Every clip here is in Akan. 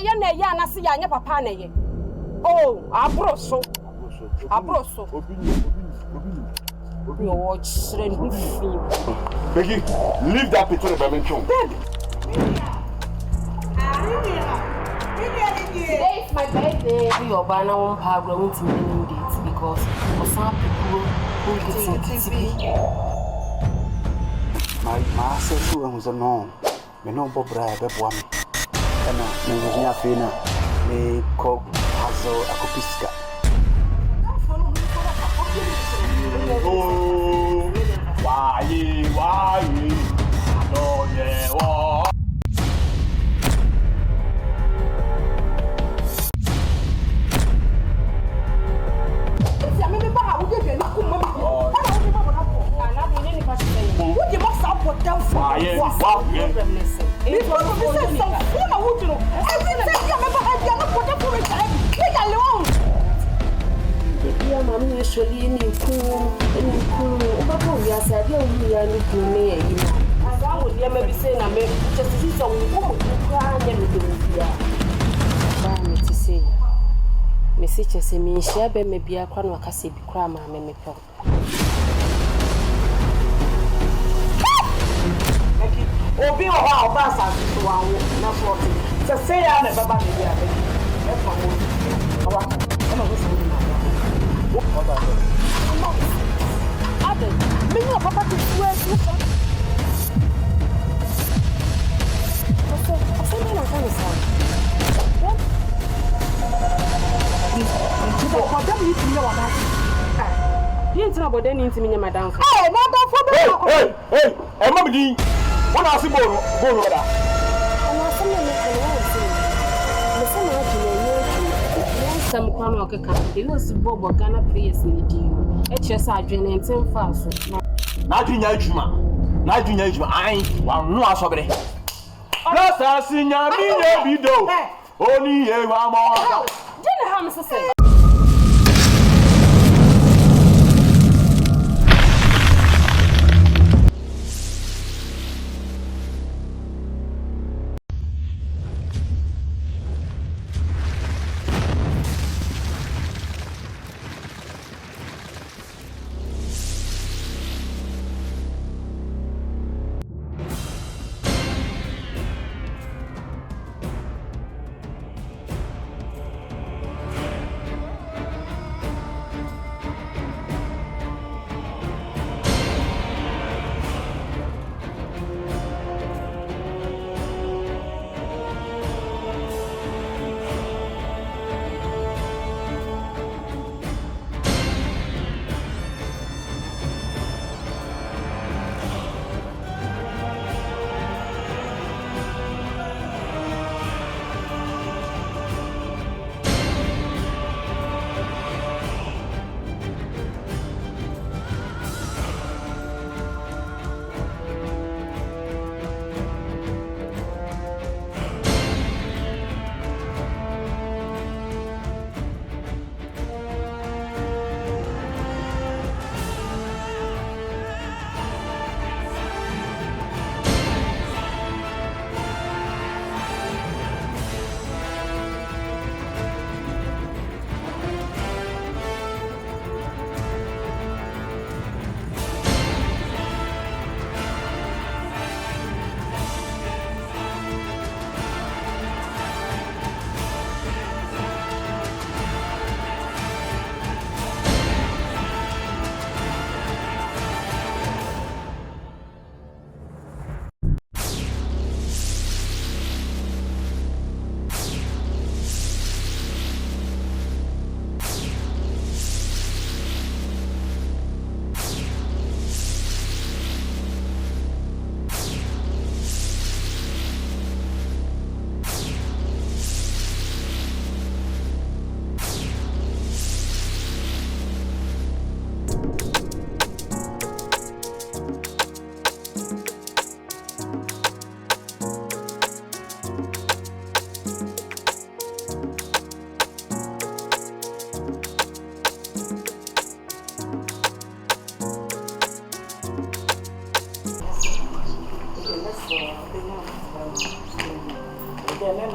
ye na ye anase ya anya papa na ye. Oh, abroso. Obi. You watch film. Becky, leave that picture by me. Baby. Today is my birthday. Your banner won't have grown to many dates because for some people who get TV. My sister was a no. Me no Bob Bra, Bebwam. And me was near Fina. Me cook Hazel Akopiska. Oh, why? No, yeah, oh. Mommy usually in cool, we are sad, we are looking near you. I would maybe say, I may just see some woman crying and me to say, Message say me, share maybe a crown or cassette cram, I may pop. Obi o ha oba asase so wa wo na so se se ya na baba me bia be e fa mo awa e ma go so ni na oba ade me ni papa ti tu e tu so me na kan sa ni ko da mi ti ya wa ba You ain't about any intimate, madam. eh na do fo be ko Hey, I'm not being. What I see, go over there. Some crown or cacao, you know, Bob or Ghana players in the deal. HS are draining 10 fast. Not in Yajuma. I ain't one no assobere. Plus, I see Yami video. Only a more. Didn't have to say.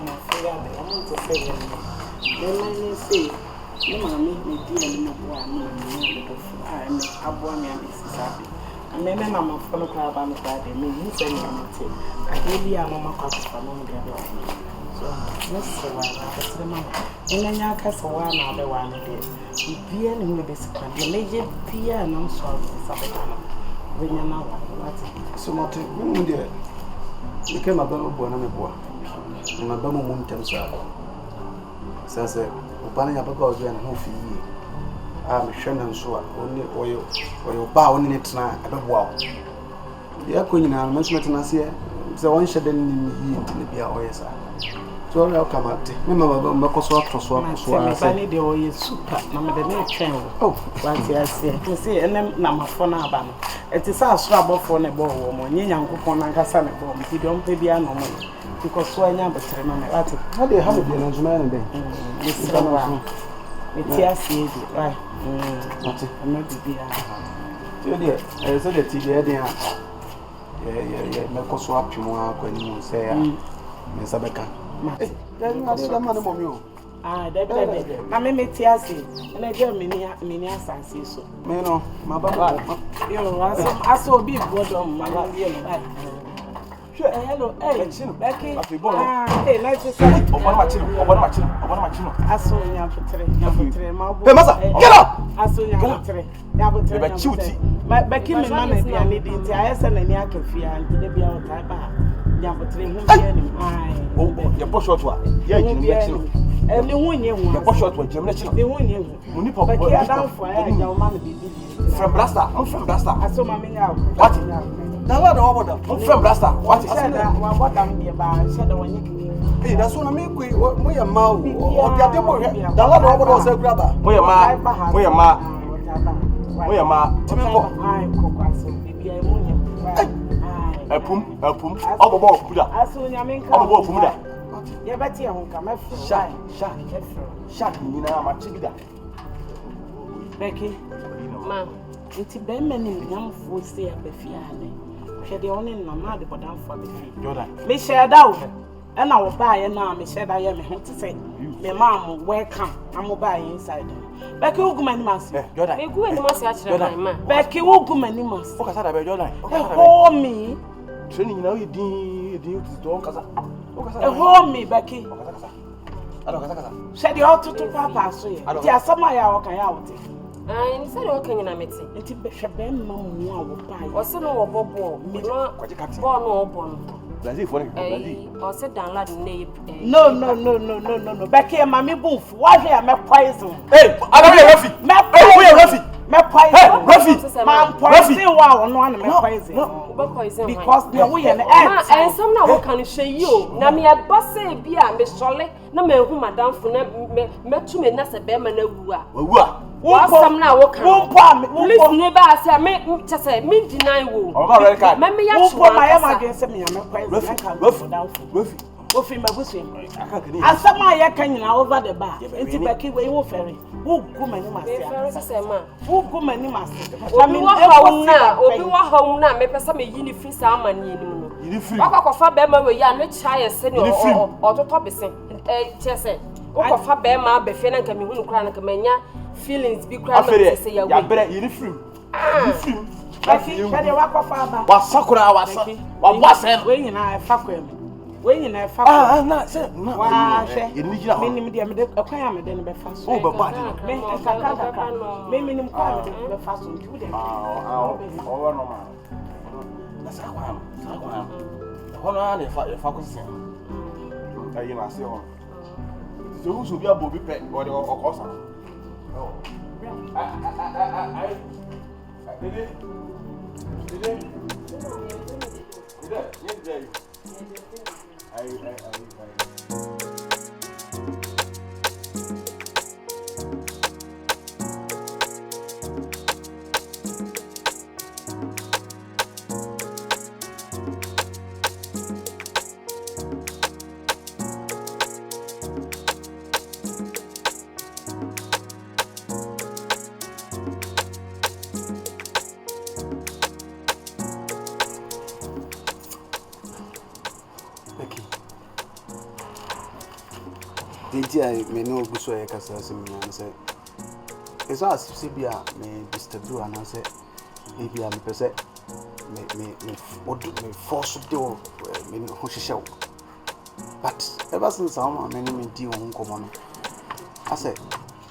mama figure me I want to say them then I say no mommy me dear no boy no I'm abo me am sabi and me mama follow kwa ba me Friday me you say me I really am mama kwa kwa no me dey so let's see why that's the mama and nya ka so wa na be wa no dey bia ne me be sikwa de meje bia na so sabi kana we nya na wa what so not me dey you came about boy na me boy na ba mo mum tem sa say upana ya baba ozo ya na ho fi yi me hwe na nso a oni oyo ba oni ne tena abeboa ya ko nyina na so metena se se won hyede ni yi ne bia oyesa so ya kamate me mama ba so atoso ase me de oye super na me de na twen oh what ya say me say enem na mafo na aba no eti sa aso abofo ne bo wo mo nyi nyankopon na nkasa ne bo mo ti do mpe bia no mo because so anya betre no me what how dey have the nzuma na den this one me ti ase di right ati me bibia so dey so dey ti dey den ya me ko so apimo akwani mo say ya me sabeka then I said man mo mi o that na me ti ase na je me ni asanse so me no ma ba yo aso obi godom ma ba ye no right hello Becky hey let's say Open machine. aso nya putre ma bo hey masa get up aso nya putre ya putre be chiuti Becky me ma na bia ne di nti ayese na ni akafia nti de bia o tai ba nya putre hu bia ni ai ye po short wa ye jinu machine ni hu nye hu ye po short wa jinu machine ni hu nye hu mu ni pop Becky adanfo ya ja o ma na bibi from blaster aso ma me nya what dala da oboda from blaster what is that wa bodam de ba sheda wonye kini hey that's one me kwi mo ya ma o de ade mo dala da oboda o say graba mo ya ma timi ko ai kokwaso bibi ai munye epum obobo okuda aso nyame nka obobo okumuda ye beti ehun ka mefu shark ni na ma chibida Becky ma nti be mani nyamfo se abafia ane hwe de one na ma de bodanfo abafi Jordan me sheda wo na wo ba ye na me sheda ye me ho te say me ma am welcome am ba ye inside Becky ugumani mas Jordan egu eni mas ya kire ma Becky ugumani mas o kasa da be Jordan hold me training na o din to kasa o kasa hold me Becky kasa shedi o tutu papa so ye ti asama ya o kan ya wote ai ni se o kanya na meti nti behwe be mma mu a wo pa ye o se no wo bobo mi no kwaje captain bo no bo no Brazil for Brazil o se download ne no Becky mami bumfu wa hwe ya me poison hey adam ye Rafi me poison Rafi man poison wa wono an me poison bo poison because na wo ye na ma ensam na wo kan hwe yi o na me abase bi a me sole na me hu madam fo na metu me na se be ma na wu a wasam na wo kan police ni ba se me chese me deny wo o ba red card me ya chuwa ma ya ma gen se me ya me poison kan Rafi ofi mabusu asama ya kan nyina over the bar enti Becky we wo fere wo gumani ma se se ma wo gumani ma se obi wa hawu na me pesa me yi ni free sa amani ni mu you free akwakofa be ma we ya no cha ye se ni ototo bese chese okofa be ma be fe na nka me hunu kra na nka manya feelings bi kra na se ya we ya bere you free Becky shade wakofa ba wasakura wasa we nyina fa kwam we nyina fa na se na wa hwe you need na minim de me de akwan ya me de ne be fa so o be bad me kaka me minim kwa me de be fa so ntu de o no ma na sa kwa hono na fa ko se ayi na se ho so who should be abo bi pe o de o sa I may know Busso Casas and say, it's us, Sibia may disturb you and I say, maybe I'm per se, may force to do, show. But ever since I'm many deal on common, I said,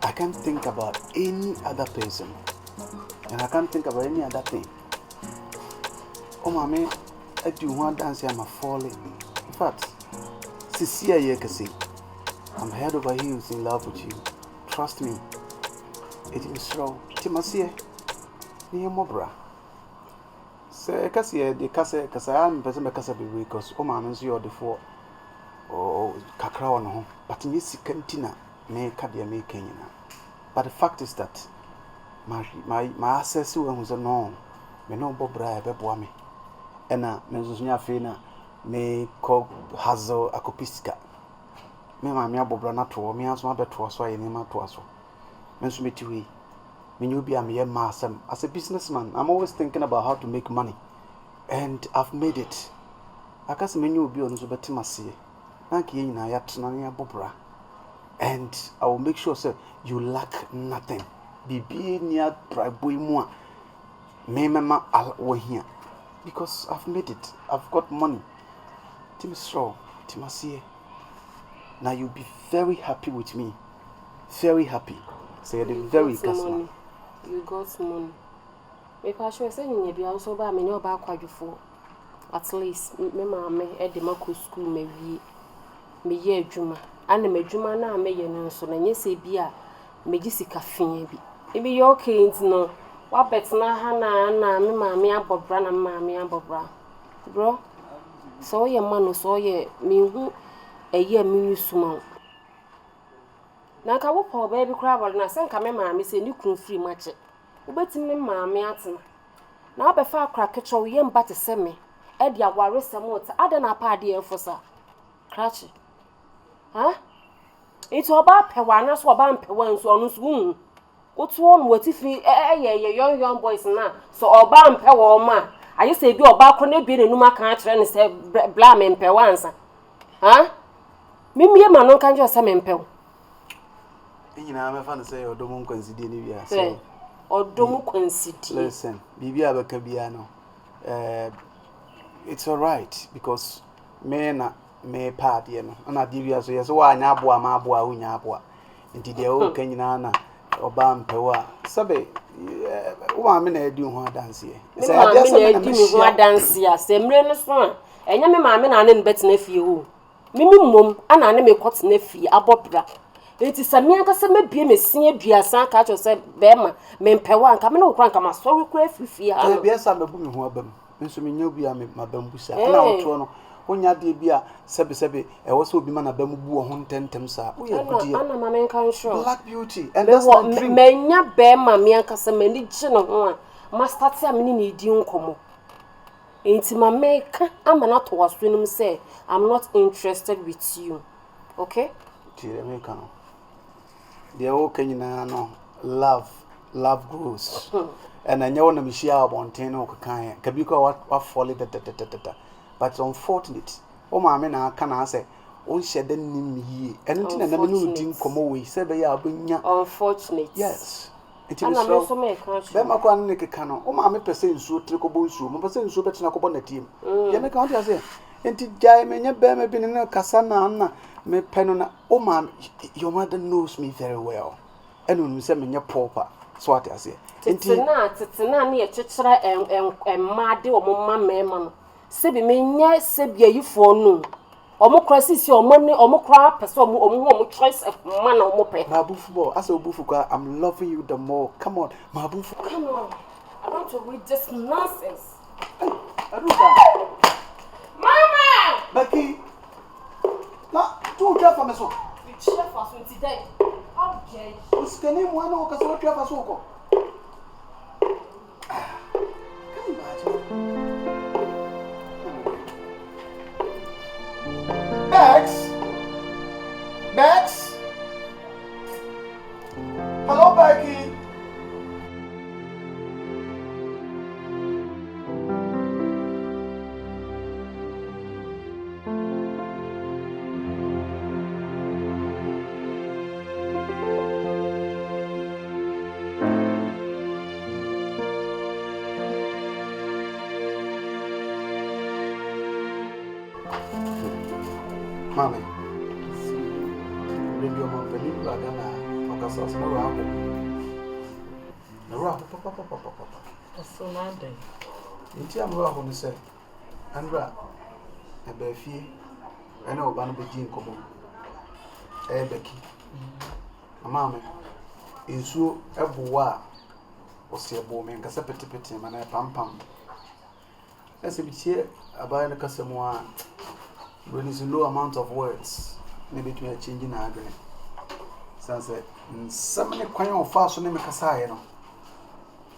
I can't think about any other person, and I can't think about any other thing. Oh, mammy, I do one dance, I'm a falling. In fact, Cecilia Yakasi. I'm head over heels in love with you. Trust me. It is so. Timasia. Near Mobra. Say, Cassia, the Cassa, Cassan, Pesama Cassa because Oman you are the four. Oh, Cacao on home. But in this cantina, may Cadia make Kenya. But the fact is that my access was a norm. Me no Bobra, Beboami. Ena, Mezunia Fina, may call Hazel Acopisca. Me mammy abobra na to me aso abeto so aye nema to aso me nso metiwe me nyu bia me masem as a businessman. I'm always thinking about how to make money and I've made it. Akase me nyu bi onu so beti masie na ke nyina ya tena ne abobra and I will make sure say you lack nothing. Bibi ni abraboi mu a me mema wo hia because I've made it. I've got money. Timisro timasie. Now you'll be very happy with me. Very happy. So you're very customer. You got money. If I should say you be also by me no back for at least me mama at the Mako school me ye juma. And me juma na me ye no so na nye se bia me gisika fin bi. E be your okay no. Wa bet na ha na me mama abobra na mama abobra. Bro. So ye man so ye me hu a year mini suma. Nanka wo pa baby crab na senka me maame se ni kun free match. Wo betim ne maame atena. Na obefa akra kecho wo yem bate se me. E dia ware semot ade na pa ade enfosa. Krachi. Ha? Ito oba pewa na so oba mpewa nso onu so hu. Otu on watifi ye young boys na so oba mpewa o ma. Aye se bi oba kro na bi nenum aka akere ne se bla me mpewa ansa. Ha? Mimi ma no kan jo se mempew. Enyina me fa no say odomu kwansidi ni bia so. Odomu kwansidi. Listen, bibia abaka bia no. It's all right because me pa de no. Na de bia so yes wa anya aboa ma aboa unya aboa. Nti de o kanyina na oba mpewa. Sabe wo me na edi ho adanse e. Say ade se na edi ho adanse a se mre no so a. Enya me ma me na ne betina fie ho. Mimi mom ana na me kwot na fie abobra enti same anka se mabie mesia duasa ka cho se bema me mpewa anka me no kra anka masori kra fifie ha no bia sa mebu me ho abam nso me nya bia me mabambusa ana oto no onya de bia sebe e wo se obi ma na bam bu ho ntentem sa wo ye gudi ana ma me kan sure black beauty and that's my dream me nya bema me anka se me ni gye no ho a ma start am ni na edi nkomo enti ma make amana to wasunum say I'm not interested with you. Okay? Tire me kan. They all kanyina no love grows. And I know na me share abonten o kan ka bi ko what fall it but it's unfortunate. O ma me na aka na say on shede nim yie. Eno tin na me no din komo we say be ya abonya. Unfortunate. Yes. It is so make be makwa ne keka no o ma me pese nsuo tre ko bo nsuo mo pese nsuo betina ko bo na tim ye me kan say enti jai me nya be me bi ne kasa na me peno na o ma your mother knows me very well enu nu say me nya proper so what I say enti tetina na ye chechira emmade o mo ma mema no se bi me nya se bi ayifo no omo crosses omo ne omo kra pese omo choice of man omo pe Mabu football as obufu kwa I'm loving you the more come on Mabu come on I want to read this nonsense. Hey Aruka Mama Becky na tu twa fa me so we cheer for so today okay usikeni mwana ukaso twa fa so ko can you imagine Bex? Hello, Becky. Mamma. Radio Company, Bagana, Ocasas, no apple. The rock, papa. So now day. In Tiam Rock on the set. Andra, a Beffy, I know Banner Jean Common. Becky. Mamma, in so a bois was a woman, Cassapeti, and a pam. As if it's here, I buy the customer when it's a low amount of words, maybe to a changing agreement. Sunset, some of the quite of fast on the Casai.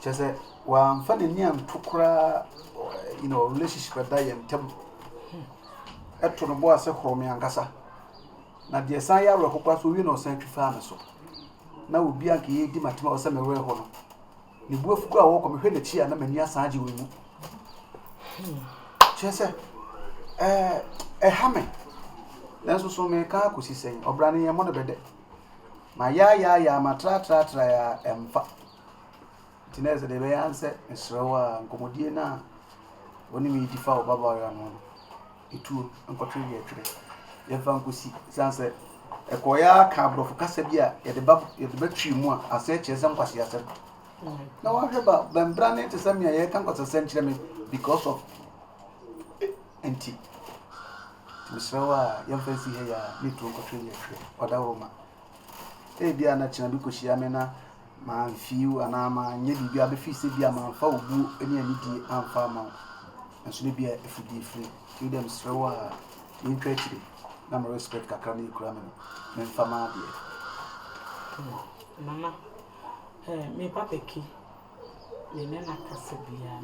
Just said, well, I'm funny near to cry, relationship with Diane Tem. At to the boss of Homie and Cassa. Now, the Saya who pass will know Century Farmers. Now, will be a key, Dimatma or some away home. You both go walk on the chair and many Saji will move. Just a hammer. That's also make a cussy saying, or branding a monobed. My ya, my tra, and fa. Tinez the way answer, and Srawa and Comodiana. Only me defoul Baba and one. It will uncontribute. Your fancy, Sunset. A coya cab of Cassabia at the back at the battery more, as such as some was yesterday. Now, I heard about them branding to send me a can't got a century because of empty. Miss Rowa, young fancy here, need to contribute or the woman. Eh, dear, natural because she amena, man, few and I'm a nearly be a feast, be a man, foul, any idea, and farmer, and should be a free. To them, Srowa, interested. Number respect Kakani Cramming, men fama dear. Mama, me papa key. Me nana Cassabia,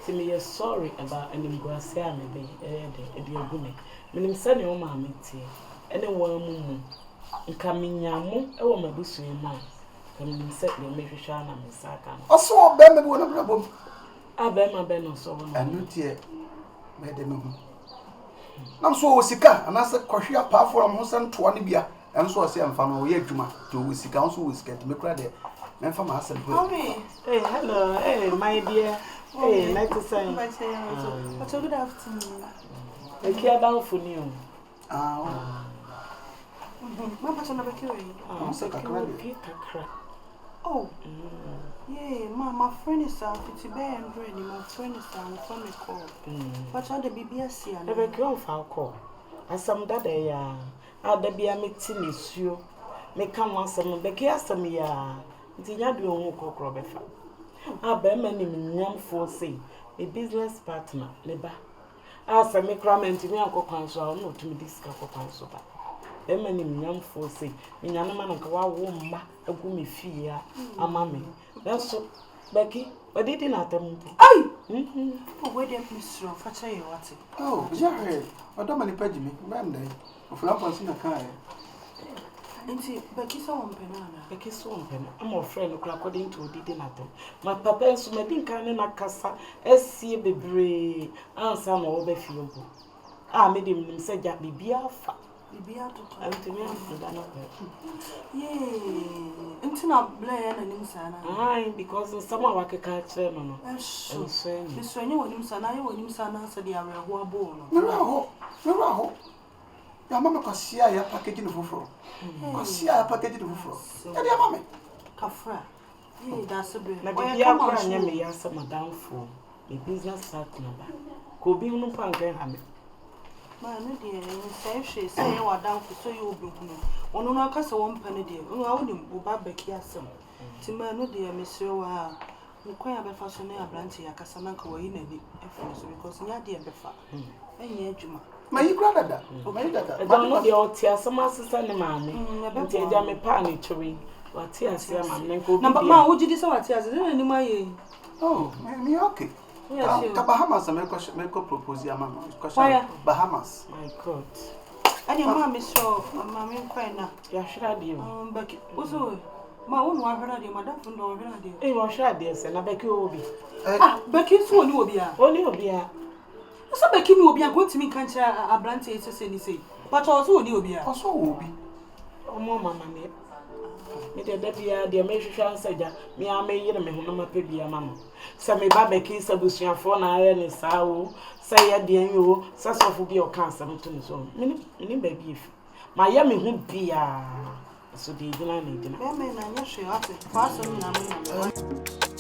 me sorry about any Guasia, maybe a dear woman. Me send your mammy tea, any one coming yamu, a woman do swim mine. Come set the Mary Shana and Saka. I saw Ben one of them. I bet my Ben or so, and you tear, Madame. I'm so Sika, and I said, Koshia powerful from Hosan to Anibia, and so I say, I'm from Yajuma to Wissy Council with Sket, make ready. And from us and hey, hello, hey, my dear. Hey, nice to say. What's a good afternoon? I care down for you. Mamma's on a vacation. Oh, yeah, my friend is out. It's a bear and ready. My friend is out from a call. What's all the BBS? I will go for a call. As some that they are, I'll be a meeting is you. May come once some the care some ya. The yard will walk over. I bear many young for say a business partner, Leba. As I make ramen to me, Uncle Council, no to me this couple council. Bear many young for say, in Yanaman and Kawa womb, a gummy fear, a mammy. That's so, Becky, but they didn't at them. Aye! Oh, where did Miss Rowe? I'll tell you what. Oh, Jerry, I don't many page me, Monday, of Lampers in a car. Auntie, Becky saw one penana. Becky saw one pen. I'm a friend according to didn't at them. My papa and so my didn't can in a casa, SC Bebre, and some over field. I made him say that be alpha. Be out and to me, I'm done. Yea, until not Blair and Insana. Aye, because someone like a catch, no. Miss Rennie, when Insana, when Insana said, "I will born." No, your mamma can see a package in the fufro. See a package in the fufro. And your mamma, Cafra. Yea, that's a bit. Like a young man, me ask some downfall. The business partner. Could be no punk and have it. My dear, say she say you are down for so you will be. One no cast a 1 penny dear. Oh, I wouldn't go back here some. Timber, no dear, Monsieur. Quite a fashion a brandy, a Casamanca in a because you are dear before. And yet, Juma. My brother, I don't know the old tears, some sister and mammy. But I am a panny to read. What tears, number ma, would you decide tears? Any my oh, me okay. Bahamas, make a proposal, Mamma. Bahamas. My God. And your mammy saw Mammy quite now. Yeah, should I do? But also, my own wife and I, Madame from Dora. It was shy, dear, and I beg you will be. Becky's one will be only will be. So Becky will be going to me, can't a branch, say, but also will be. Also will be. Oh, Mamma, me de da bia de me hwehwa ansaja me a me yire me hono ma pebia ma no se me ba be ki sabusuafo na aye ne sawo se ye de an yo se sofo bi o kan asem to ne so me ba bi efi ma ya me hu bia so de gina na gina me na nya hwe afi fa so na me